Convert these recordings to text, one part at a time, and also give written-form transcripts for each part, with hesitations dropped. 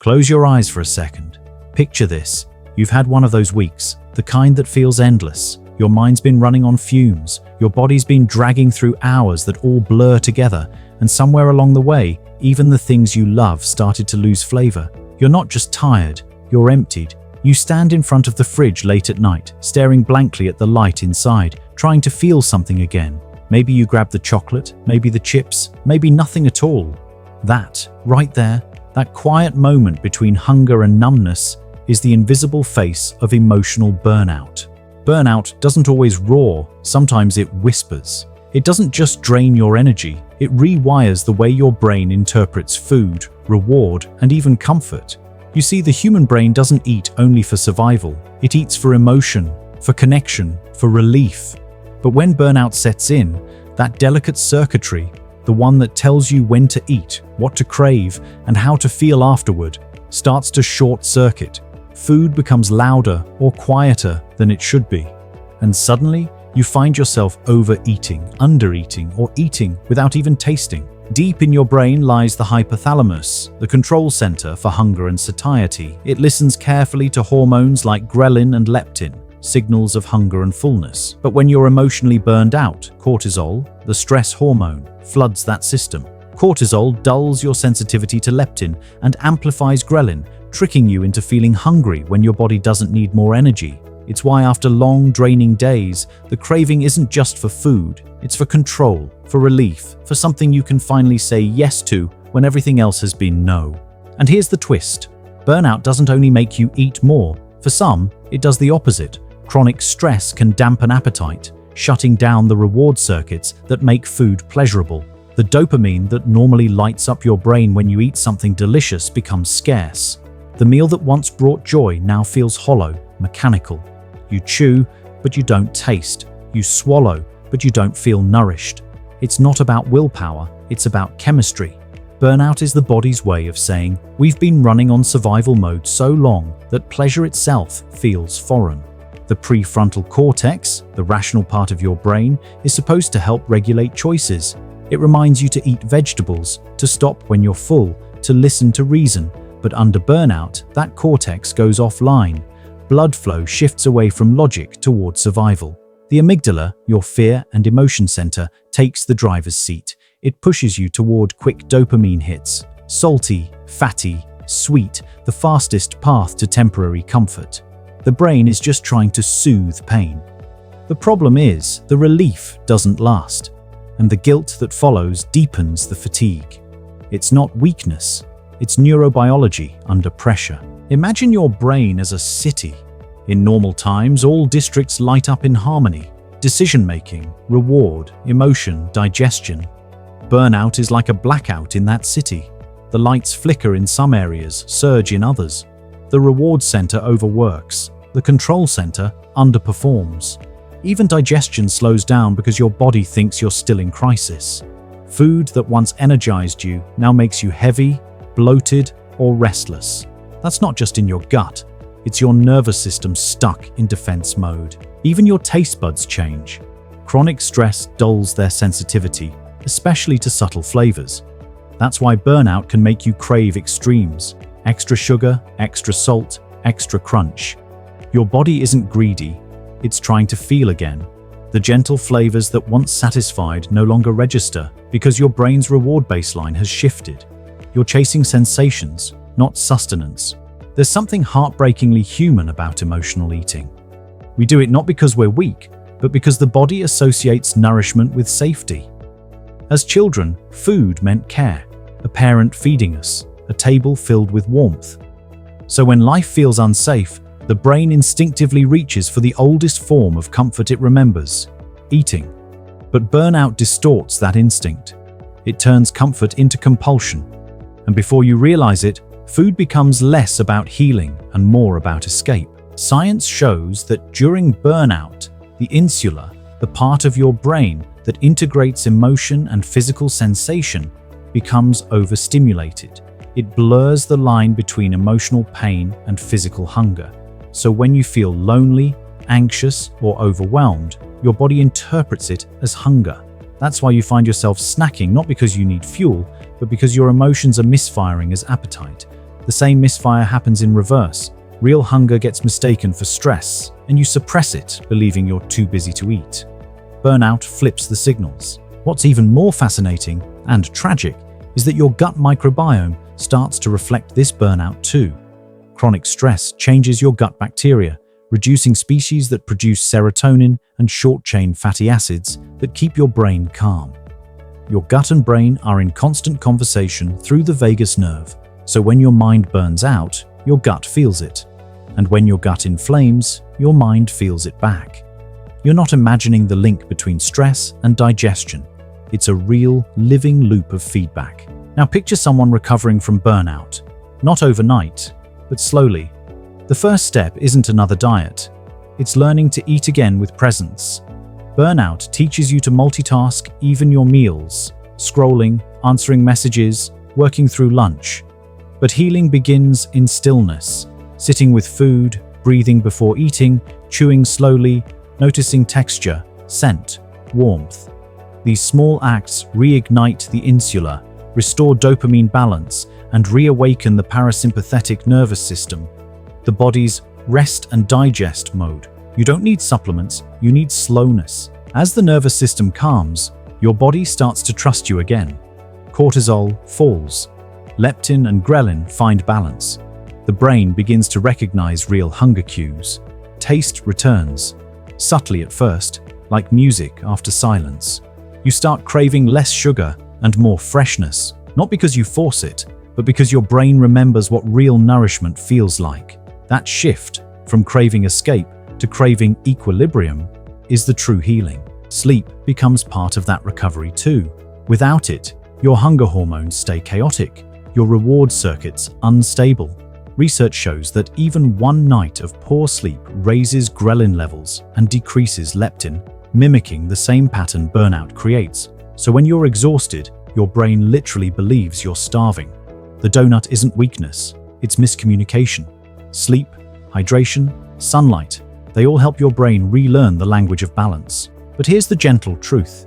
Close your eyes for a second. Picture this. You've had one of those weeks, the kind that feels endless. Your mind's been running on fumes. Your body's been dragging through hours that all blur together. And somewhere along the way, even the things you love started to lose flavor. You're not just tired, you're emptied. You stand in front of the fridge late at night, staring blankly at the light inside, trying to feel something again. Maybe you grab the chocolate, maybe the chips, maybe nothing at all. That, right there, that quiet moment between hunger and numbness, is the invisible face of emotional burnout. Burnout doesn't always roar, sometimes it whispers. It doesn't just drain your energy, it rewires the way your brain interprets food, reward, and even comfort. You see, the human brain doesn't eat only for survival. It eats for emotion, for connection, for relief. But when burnout sets in, that delicate circuitry, the one that tells you when to eat, what to crave, and how to feel afterward, starts to short-circuit. Food becomes louder or quieter than it should be. And suddenly, you find yourself overeating, undereating, or eating without even tasting. Deep in your brain lies the hypothalamus, the control center for hunger and satiety. It listens carefully to hormones like ghrelin and leptin, signals of hunger and fullness. But when you're emotionally burned out, cortisol, the stress hormone, floods that system. Cortisol dulls your sensitivity to leptin and amplifies ghrelin, tricking you into feeling hungry when your body doesn't need more energy. It's why after long, draining days, the craving isn't just for food. It's for control, for relief, for something you can finally say yes to when everything else has been no. And here's the twist. Burnout doesn't only make you eat more. For some, it does the opposite. Chronic stress can dampen appetite, shutting down the reward circuits that make food pleasurable. The dopamine that normally lights up your brain when you eat something delicious becomes scarce. The meal that once brought joy now feels hollow, mechanical. You chew, but you don't taste. You swallow, but you don't feel nourished. It's not about willpower, it's about chemistry. Burnout is the body's way of saying, we've been running on survival mode so long that pleasure itself feels foreign. The prefrontal cortex, the rational part of your brain, is supposed to help regulate choices. It reminds you to eat vegetables, to stop when you're full, to listen to reason. But under burnout, that cortex goes offline. Blood flow shifts away from logic toward survival. The amygdala, your fear and emotion center, takes the driver's seat. It pushes you toward quick dopamine hits. Salty, fatty, sweet, the fastest path to temporary comfort. The brain is just trying to soothe pain. The problem is, the relief doesn't last, and the guilt that follows deepens the fatigue. It's not weakness, it's neurobiology under pressure. Imagine your brain as a city. In normal times, all districts light up in harmony. Decision-making, reward, emotion, digestion. Burnout is like a blackout in that city. The lights flicker in some areas, surge in others. The reward center overworks. The control center underperforms. Even digestion slows down because your body thinks you're still in crisis. Food that once energized you now makes you heavy, bloated, or restless. That's not just in your gut, it's your nervous system stuck in defense mode. Even your taste buds change. Chronic stress dulls their sensitivity, especially to subtle flavors. That's why burnout can make you crave extremes. Extra sugar, extra salt, extra crunch. Your body isn't greedy, it's trying to feel again. The gentle flavors that once satisfied no longer register because your brain's reward baseline has shifted. You're chasing sensations, not sustenance. There's something heartbreakingly human about emotional eating. We do it not because we're weak, but because the body associates nourishment with safety. As children, food meant care, a parent feeding us, a table filled with warmth. So when life feels unsafe, the brain instinctively reaches for the oldest form of comfort it remembers, eating. But burnout distorts that instinct. It turns comfort into compulsion. And before you realize it, food becomes less about healing and more about escape. Science shows that during burnout, the insula, the part of your brain that integrates emotion and physical sensation, becomes overstimulated. It blurs the line between emotional pain and physical hunger. So when you feel lonely, anxious, or overwhelmed, your body interprets it as hunger. That's why you find yourself snacking, not because you need fuel, but because your emotions are misfiring as appetite. The same misfire happens in reverse. Real hunger gets mistaken for stress, and you suppress it, believing you're too busy to eat. Burnout flips the signals. What's even more fascinating and tragic is that your gut microbiome starts to reflect this burnout too. Chronic stress changes your gut bacteria, reducing species that produce serotonin and short-chain fatty acids that keep your brain calm. Your gut and brain are in constant conversation through the vagus nerve, so when your mind burns out, your gut feels it. And when your gut inflames, your mind feels it back. You're not imagining the link between stress and digestion. It's a real, living loop of feedback. Now picture someone recovering from burnout. Not overnight, but slowly. The first step isn't another diet. It's learning to eat again with presence. Burnout teaches you to multitask even your meals, scrolling, answering messages, working through lunch. But healing begins in stillness, sitting with food, breathing before eating, chewing slowly, noticing texture, scent, warmth. These small acts reignite the insula, restore dopamine balance, and reawaken the parasympathetic nervous system, the body's rest and digest mode. You don't need supplements, you need slowness. As the nervous system calms, your body starts to trust you again. Cortisol falls. Leptin and ghrelin find balance. The brain begins to recognize real hunger cues. Taste returns, subtly at first, like music after silence. You start craving less sugar and more freshness, not because you force it, but because your brain remembers what real nourishment feels like. That shift from craving escape to craving equilibrium is the true healing. Sleep becomes part of that recovery too. Without it, your hunger hormones stay chaotic, your reward circuits unstable. Research shows that even one night of poor sleep raises ghrelin levels and decreases leptin, mimicking the same pattern burnout creates. So when you're exhausted, your brain literally believes you're starving. The donut isn't weakness, it's miscommunication. Sleep, hydration, sunlight, they all help your brain relearn the language of balance. But here's the gentle truth.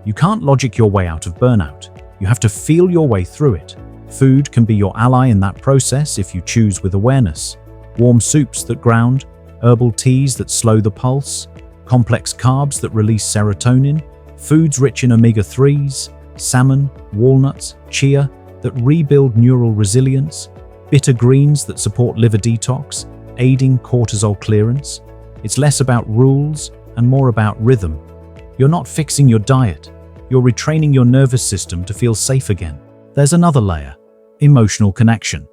You can't logic your way out of burnout. You have to feel your way through it. Food can be your ally in that process if you choose with awareness. Warm soups that ground, herbal teas that slow the pulse, complex carbs that release serotonin, foods rich in omega-3s, salmon, walnuts, chia that rebuild neural resilience, bitter greens that support liver detox, aiding cortisol clearance. It's less about rules and more about rhythm. You're not fixing your diet. You're retraining your nervous system to feel safe again. There's another layer. Emotional connection.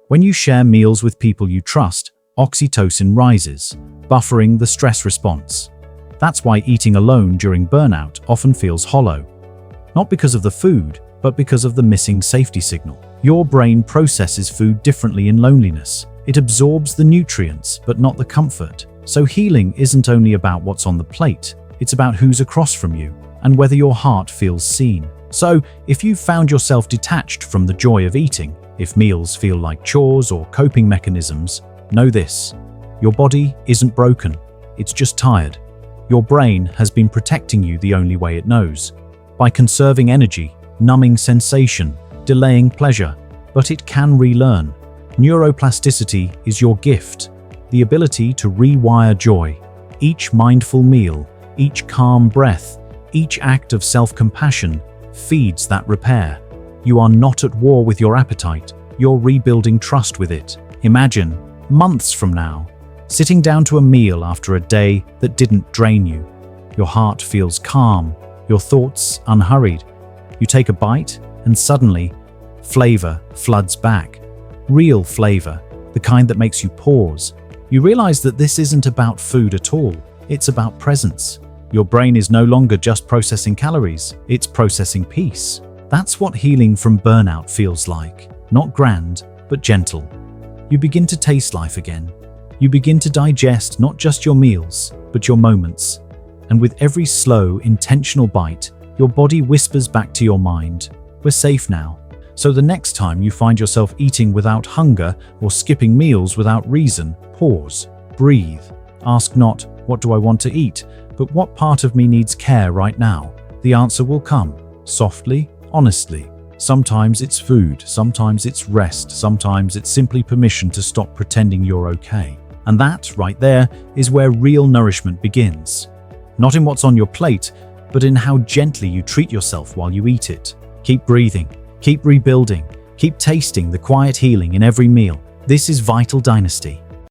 When you share meals with people you trust, oxytocin rises, buffering the stress response. That's why eating alone during burnout often feels hollow. Not because of the food, but because of the missing safety signal. Your brain processes food differently in loneliness. It absorbs the nutrients, but not the comfort. So healing isn't only about what's on the plate, it's about who's across from you and whether your heart feels seen. So, if you've found yourself detached from the joy of eating, if meals feel like chores or coping mechanisms, know this: your body isn't broken, it's just tired. Your brain has been protecting you the only way it knows, by conserving energy, numbing sensation, delaying pleasure, but it can relearn. Neuroplasticity is your gift, the ability to rewire joy. Each mindful meal, each calm breath, each act of self-compassion feeds that repair. You are not at war with your appetite, you're rebuilding trust with it. Imagine, months from now, sitting down to a meal after a day that didn't drain you. Your heart feels calm, your thoughts unhurried. You take a bite, and suddenly, flavor floods back. Real flavor, the kind that makes you pause. You realize that this isn't about food at all, it's about presence. Your brain is no longer just processing calories, it's processing peace. That's what healing from burnout feels like. Not grand, but gentle. You begin to taste life again. You begin to digest not just your meals, but your moments. And with every slow, intentional bite, your body whispers back to your mind, "We're safe now." So the next time you find yourself eating without hunger or skipping meals without reason, pause, breathe. Ask not, "What do I want to eat?" but "What part of me needs care right now?" The answer will come, softly, honestly. Sometimes it's food, sometimes it's rest, sometimes it's simply permission to stop pretending you're okay. And that, right there, is where real nourishment begins. Not in what's on your plate, but in how gently you treat yourself while you eat it. Keep breathing, keep rebuilding, keep tasting the quiet healing in every meal. This is Vital Dynasty.